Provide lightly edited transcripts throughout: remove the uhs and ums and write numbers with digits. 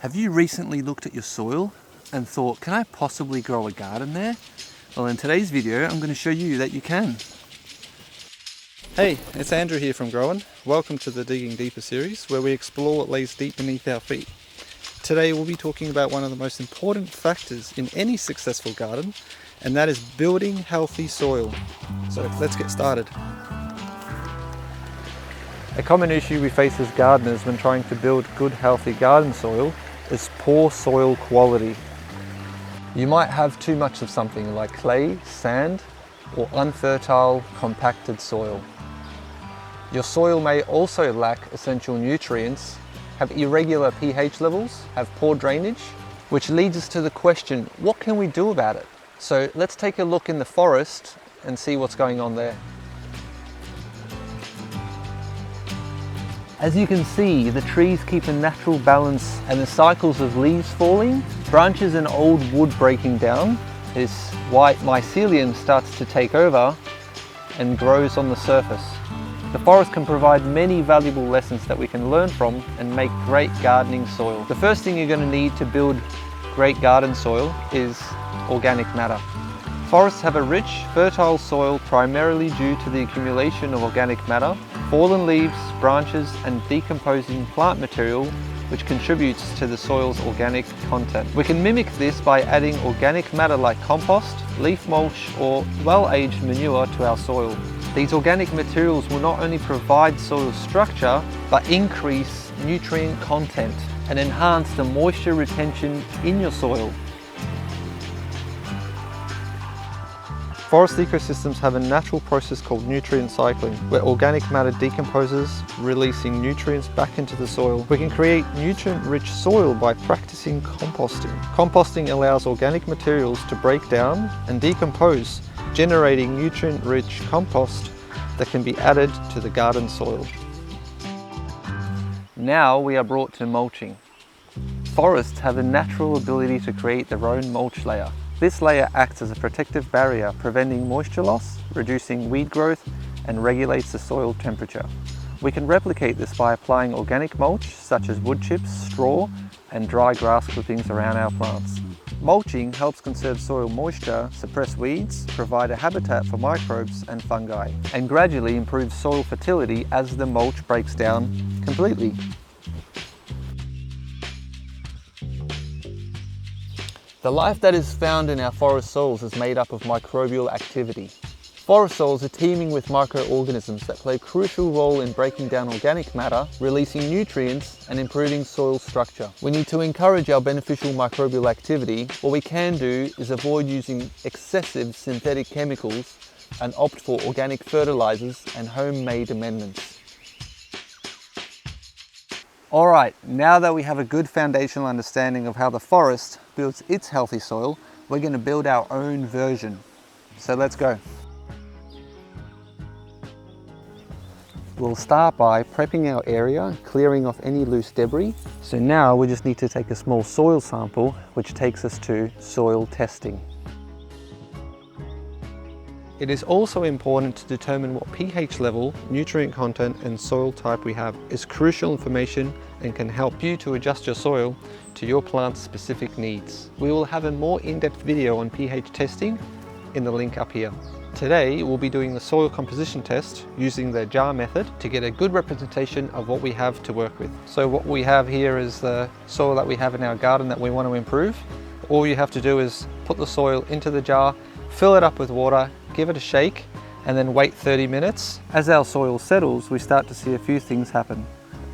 Have you recently looked at your soil and thought, can I possibly grow a garden there? Well, in today's video, I'm going to show you that you can. Hey, it's Andrew here from Growin. Welcome to the Digging Deeper series, where we explore what lays deep beneath our feet. Today we'll be talking about one of the most important factors in any successful garden, and that is building healthy soil. So let's get started. A common issue we face as gardeners when trying to build good, healthy garden soil is poor soil quality. You might have too much of something like clay, sand, or unfertile, compacted soil. Your soil may also lack essential nutrients, have irregular pH levels, have poor drainage, which leads us to the question, what can we do about it? So let's take a look in the forest and see what's going on there. As you can see, the trees keep a natural balance, and the cycles of leaves falling, branches and old wood breaking down, this white mycelium starts to take over and grows on the surface. The forest can provide many valuable lessons that we can learn from and make great gardening soil. The first thing you're going to need to build great garden soil is organic matter. Forests have a rich, fertile soil primarily due to the accumulation of organic matter, fallen leaves, branches, and decomposing plant material, which contributes to the soil's organic content. We can mimic this by adding organic matter like compost, leaf mulch, or well-aged manure to our soil. These organic materials will not only provide soil structure, but increase nutrient content and enhance the moisture retention in your soil. Forest ecosystems have a natural process called nutrient cycling, where organic matter decomposes, releasing nutrients back into the soil. We can create nutrient-rich soil by practicing composting. Composting allows organic materials to break down and decompose, generating nutrient-rich compost that can be added to the garden soil. Now we are brought to mulching. Forests have a natural ability to create their own mulch layer. This layer acts as a protective barrier, preventing moisture loss, reducing weed growth, and regulates the soil temperature. We can replicate this by applying organic mulch, such as wood chips, straw, and dry grass clippings around our plants. Mulching helps conserve soil moisture, suppress weeds, provide a habitat for microbes and fungi, and gradually improve soil fertility as the mulch breaks down completely. The life that is found in our forest soils is made up of microbial activity. Forest soils are teeming with microorganisms that play a crucial role in breaking down organic matter, releasing nutrients, and improving soil structure. We need to encourage our beneficial microbial activity. What we can do is avoid using excessive synthetic chemicals and opt for organic fertilizers and homemade amendments. Alright, now that we have a good foundational understanding of how the forest builds its healthy soil, we're going to build our own version. So let's go. We'll start by prepping our area, clearing off any loose debris. So now we just need to take a small soil sample, which takes us to soil testing. It is also important to determine what pH level, nutrient content, and soil type we have. It's crucial information and can help you to adjust your soil to your plant's specific needs. We will have a more in-depth video on pH testing in the link up here. Today we'll be doing the soil composition test using the jar method to get a good representation of what we have to work with. So what we have here is the soil that we have in our garden that we want to improve. All you have to do is put the soil into the jar, fill it up with water, give it a shake, and then wait 30 minutes. As our soil settles, we start to see a few things happen.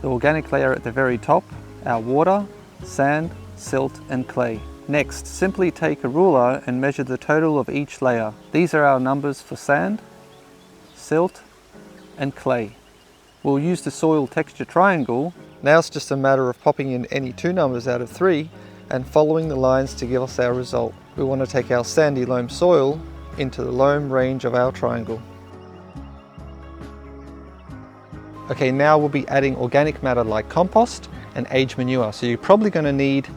The organic layer at the very top, our water, sand, silt, and clay. Next, simply take a ruler and measure the total of each layer. These are our numbers for sand, silt, and clay. We'll use the soil texture triangle. Now it's just a matter of popping in any two numbers out of 3 and following the lines to give us our result. We want to take our sandy loam soil into the loam range of our triangle. Okay, now we'll be adding organic matter like compost and aged manure. So you're probably going to need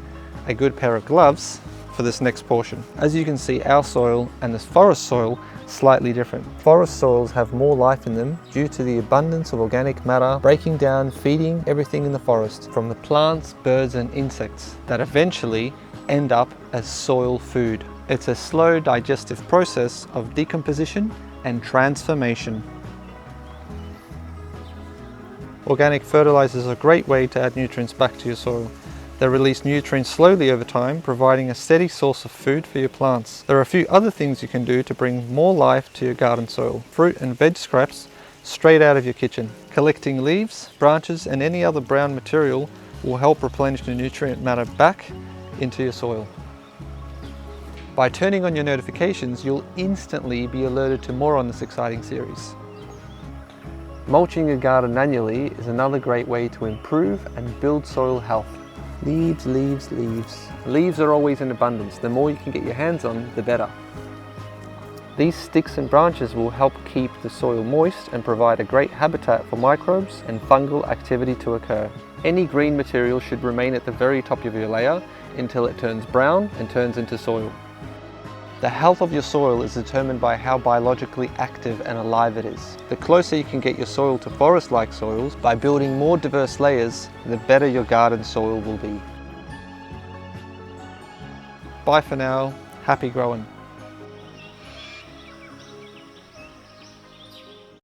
a good pair of gloves for this next portion. As you can see, our soil and this forest soil slightly different. Forest soils have more life in them due to the abundance of organic matter breaking down, feeding everything in the forest, from the plants, birds and insects that eventually end up as soil food. It's a slow digestive process of decomposition and transformation. Organic fertilizers are a great way to add nutrients back to your soil. They release nutrients slowly over time, providing a steady source of food for your plants. There are a few other things you can do to bring more life to your garden soil. Fruit and veg scraps straight out of your kitchen. Collecting leaves, branches and any other brown material will help replenish the nutrient matter back into your soil. By turning on your notifications, you'll instantly be alerted to more on this exciting series. Mulching your garden annually is another great way to improve and build soil health. Leaves, leaves, leaves. Leaves are always in abundance. The more you can get your hands on, the better. These sticks and branches will help keep the soil moist and provide a great habitat for microbes and fungal activity to occur. Any green material should remain at the very top of your layer until it turns brown and turns into soil. The health of your soil is determined by how biologically active and alive it is. The closer you can get your soil to forest-like soils by building more diverse layers, the better your garden soil will be. Bye for now. Happy growing.